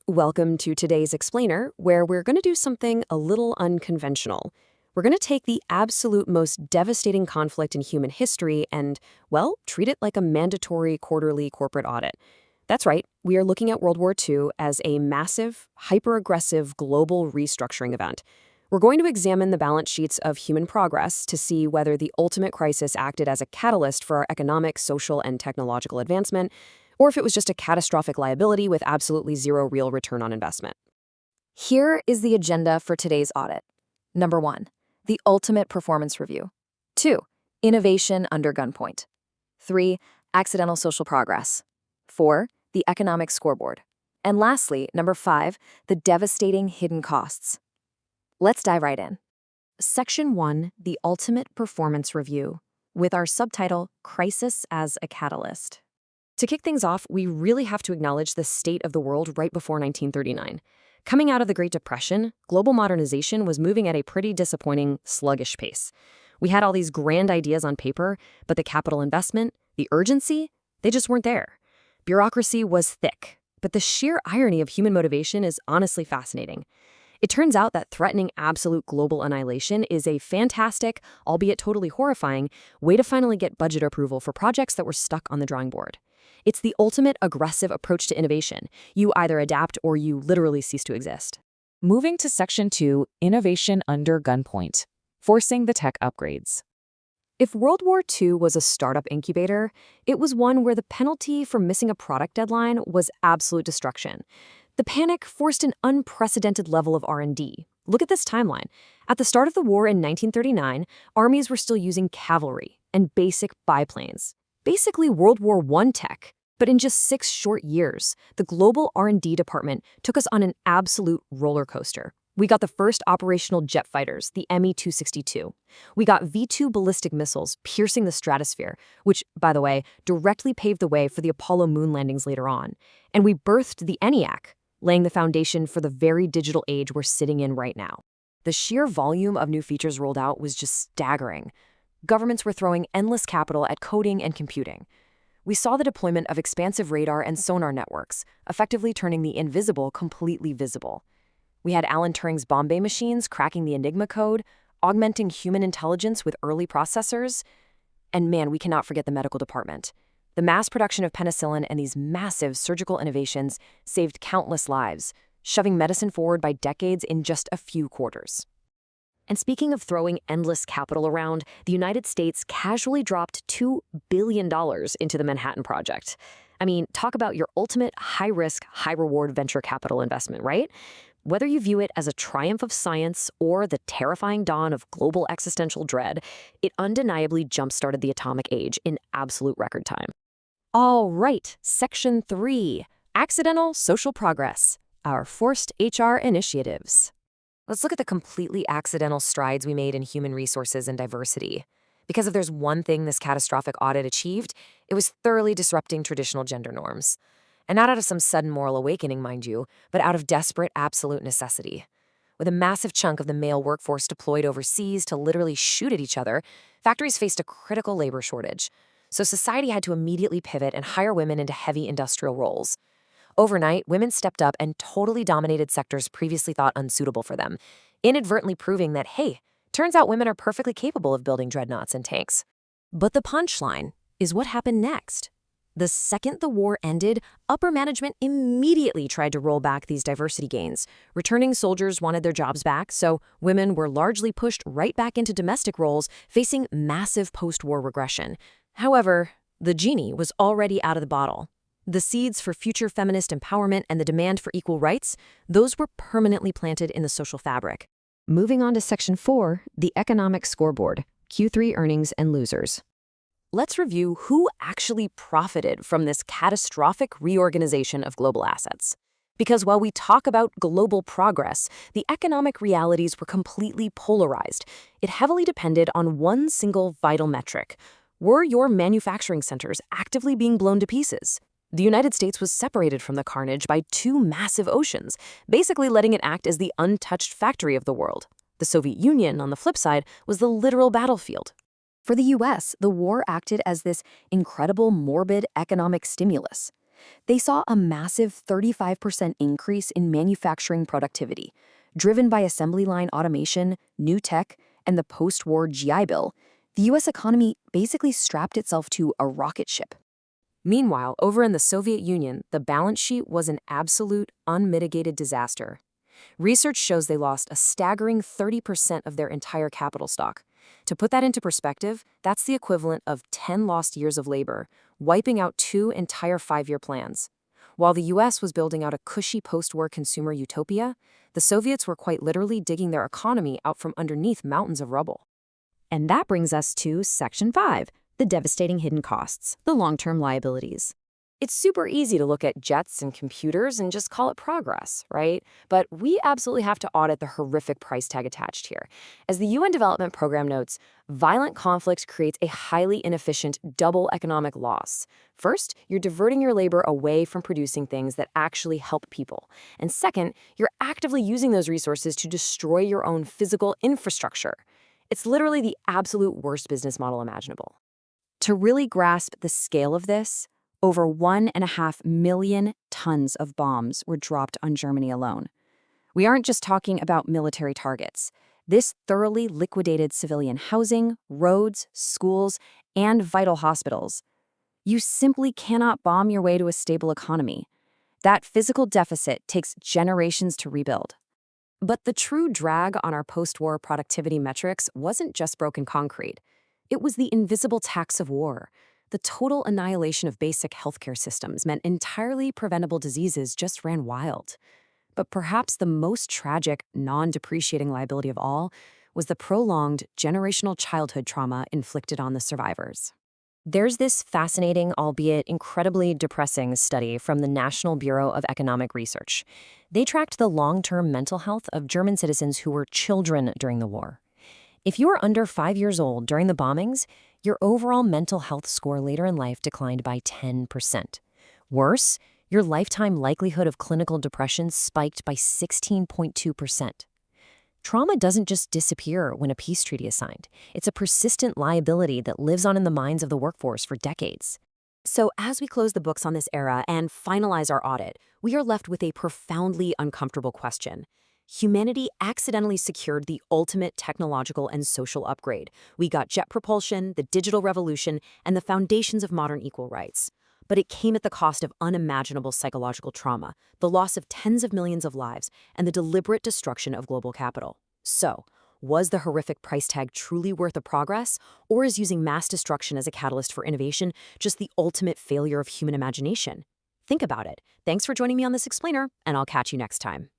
Welcome to today's Explainer, where we're going to do something a little unconventional. We're going to take the absolute most devastating conflict in human history and, well, treat it like a mandatory quarterly corporate audit. That's right, we are looking at World War II as a massive, hyper-aggressive global restructuring event. We're going to examine the balance sheets of human progress to see whether the ultimate crisis acted as a catalyst for our economic, social, and technological advancement, or if it was just a catastrophic liability with absolutely zero real return on investment. Here is the agenda for today's audit. Number 1, the ultimate performance review. 2, innovation under gunpoint. 3, accidental social progress. 4, the economic scoreboard. And lastly, number 5, the devastating hidden costs. Let's dive right in. Section 1, the ultimate performance review, with our subtitle, Crisis as a Catalyst. To kick things off, we really have to acknowledge the state of the world right before 1939. Coming out of the Great Depression, global modernization was moving at a pretty disappointing, sluggish pace. We had all these grand ideas on paper, but the capital investment, the urgency, they just weren't there. Bureaucracy was thick, but the sheer irony of human motivation is honestly fascinating. It turns out that threatening absolute global annihilation is a fantastic, albeit totally horrifying, way to finally get budget approval for projects that were stuck on the drawing board. It's the ultimate aggressive approach to innovation. You either adapt or you literally cease to exist. Moving to Section 2, Innovation under Gunpoint, forcing the tech upgrades. If World War II was a startup incubator, it was one where the penalty for missing a product deadline was absolute destruction. The panic forced an unprecedented level of R&D. Look at this timeline. At the start of the war in 1939, armies were still using cavalry and basic biplanes. Basically World War I tech. But in just 6 short years, the global R&D department took us on an absolute roller coaster. We got the first operational jet fighters, the Me-262. We got V-2 ballistic missiles piercing the stratosphere, which, by the way, directly paved the way for the Apollo moon landings later on. And we birthed the ENIAC, laying the foundation for the very digital age we're sitting in right now. The sheer volume of new features rolled out was just staggering. Governments were throwing endless capital at coding and computing. We saw the deployment of expansive radar and sonar networks, effectively turning the invisible completely visible. We had Alan Turing's Bombay machines cracking the Enigma code, augmenting human intelligence with early processors. And man, we cannot forget the medical department. The mass production of penicillin and these massive surgical innovations saved countless lives, shoving medicine forward by decades in just a few quarters. And speaking of throwing endless capital around, the United States casually dropped $2 billion into the Manhattan Project. I mean, talk about your ultimate high-risk, high-reward venture capital investment, right? Whether you view it as a triumph of science or the terrifying dawn of global existential dread, it undeniably jump-started the atomic age in absolute record time. All right, Section 3, Accidental Social Progress, our forced HR initiatives. Let's look at the completely accidental strides we made in human resources and diversity. Because if there's one thing this catastrophic audit achieved, it was thoroughly disrupting traditional gender norms. And not out of some sudden moral awakening, mind you, but out of desperate absolute necessity. With a massive chunk of the male workforce deployed overseas to literally shoot at each other, factories faced a critical labor shortage. So society had to immediately pivot and hire women into heavy industrial roles. Overnight, women stepped up and totally dominated sectors previously thought unsuitable for them, inadvertently proving that, hey, turns out women are perfectly capable of building dreadnoughts and tanks. But the punchline is what happened next. The second the war ended, upper management immediately tried to roll back these diversity gains. Returning soldiers wanted their jobs back, so women were largely pushed right back into domestic roles, facing massive post-war regression. However, the genie was already out of the bottle. The seeds for future feminist empowerment and the demand for equal rights, those were permanently planted in the social fabric. Moving on to Section 4, the economic scoreboard, Q3 earnings and losers. Let's review who actually profited from this catastrophic reorganization of global assets. Because while we talk about global progress, the economic realities were completely polarized. It heavily depended on one single vital metric. Were your manufacturing centers actively being blown to pieces? The United States was separated from the carnage by 2 massive oceans, basically letting it act as the untouched factory of the world. The Soviet Union, on the flip side, was the literal battlefield. For the US, the war acted as this incredible morbid economic stimulus. They saw a massive 35% increase in manufacturing productivity, driven by assembly line automation, new tech, and the post-war GI Bill. The U.S. economy basically strapped itself to a rocket ship. Meanwhile, over in the Soviet Union, the balance sheet was an absolute, unmitigated disaster. Research shows they lost a staggering 30% of their entire capital stock. To put that into perspective, that's the equivalent of 10 lost years of labor, wiping out 2 entire 5-year plans. While the US was building out a cushy post-war consumer utopia, the Soviets were quite literally digging their economy out from underneath mountains of rubble. And that brings us to Section 5, the devastating hidden costs, the long-term liabilities. It's super easy to look at jets and computers and just call it progress, right? But we absolutely have to audit the horrific price tag attached here. As the UN Development Program notes, violent conflict creates a highly inefficient double economic loss. First, you're diverting your labor away from producing things that actually help people. And second, you're actively using those resources to destroy your own physical infrastructure. It's literally the absolute worst business model imaginable. To really grasp the scale of this, over 1.5 million tons of bombs were dropped on Germany alone. We aren't just talking about military targets. This thoroughly liquidated civilian housing, roads, schools, and vital hospitals. You simply cannot bomb your way to a stable economy. That physical deficit takes generations to rebuild. But the true drag on our post-war productivity metrics wasn't just broken concrete. It was the invisible tax of war. The total annihilation of basic healthcare systems meant entirely preventable diseases just ran wild. But perhaps the most tragic, non-depreciating liability of all was the prolonged generational childhood trauma inflicted on the survivors. There's this fascinating, albeit incredibly depressing study from the National Bureau of Economic Research. They tracked the long-term mental health of German citizens who were children during the war. If you were under 5 years old during the bombings, your overall mental health score later in life declined by 10%. Worse, your lifetime likelihood of clinical depression spiked by 16.2%. Trauma doesn't just disappear when a peace treaty is signed. It's a persistent liability that lives on in the minds of the workforce for decades. So as we close the books on this era and finalize our audit, we are left with a profoundly uncomfortable question. Humanity accidentally secured the ultimate technological and social upgrade. We got jet propulsion, the digital revolution, and the foundations of modern equal rights. But it came at the cost of unimaginable psychological trauma, the loss of tens of millions of lives, and the deliberate destruction of global capital. So, was the horrific price tag truly worth the progress, or is using mass destruction as a catalyst for innovation just the ultimate failure of human imagination? Think about it. Thanks for joining me on this explainer, and I'll catch you next time.